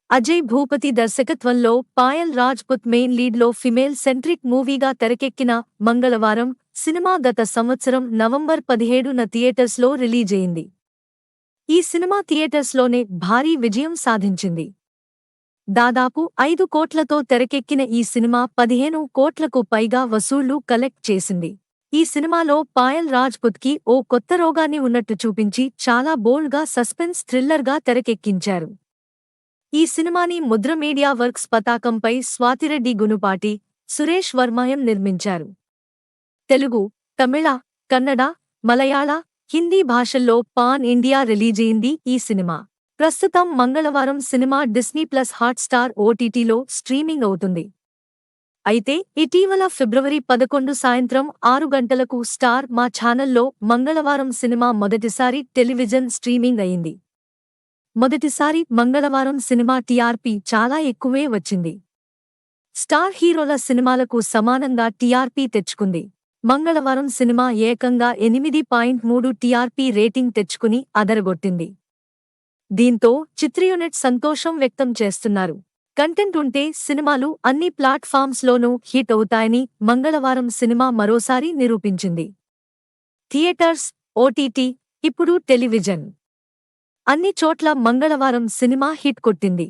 అజయ్ భూపతి దర్శకత్వంలో పాయల్ రాజ్పుత్ మెయిన్ లీడ్లో female centric మూవీగా తెరకెక్కిన మంగళవారం సినిమా గత సంవత్సరం నవంబర్ 17న థియేటర్స్లో రిలీజయింది. ఈ సినిమా థియేటర్స్లోనే భారీ విజయం సాధించింది. దాదాపు 5 కోట్లతో తెరకెక్కిన ఈ సినిమా 15 కోట్లకు పైగా వసూళ్లు కలెక్ట్ చేసింది. ఈ సినిమాలో పాయల్ రాజ్పుత్కి ఓ కొత్త రోగాన్ని ఉన్నట్టు చూపించి చాలా బోల్డ్గా సస్పెన్స్ థ్రిల్లర్గా తెరకెక్కించారు. ఈ సినిమాని ముద్ర మీడియా వర్క్స్ పతాకంపై స్వాతిరెడ్డి గునుపాటి, సురేష్ వర్మయం నిర్మించారు. తెలుగు, తమిళ, కన్నడ, మలయాళ, హిందీ భాషల్లో పాన్ ఇండియా రిలీజయింది ఈ సినిమా. ప్రస్తుతం మంగళవారం సినిమా డిస్నీ ప్లస్ హాట్‌స్టార్ ఓటీటీలో స్ట్రీమింగ్ అవుతుంది. అయితే ఇటీవల ఫిబ్రవరి 11 సాయంత్రం 6 గంటలకు స్టార్ మా ఛానల్లో మంగళవారం సినిమా మొదటిసారి టెలివిజన్ స్ట్రీమింగ్ అయింది. మొదటిసారి మంగళవారం సినిమా టీఆర్పీ చాలా ఎక్కువే వచ్చింది. స్టార్ హీరోల సినిమాలకు సమానంగా టీఆర్పీ తెచ్చుకుంది. మంగళవారం సినిమా ఏకంగా 8.3 టీఆర్పీ రేటింగ్ తెచ్చుకుని అదరగొట్టింది. దీంతో చిత్రయూనిట్ సంతోషం వ్యక్తం చేస్తున్నారు. కంటెంట్ ఉంటే సినిమాలు అన్ని ప్లాట్ఫామ్స్లోనూ హిట్ అవుతాయని మంగళవారం సినిమా మరోసారి నిరూపించింది. థియేటర్స్, ఓటీటీ, ఇప్పుడు టెలివిజన్ అన్ని చోట్ల మంగళవారం సినిమా హిట్ కొట్టింది.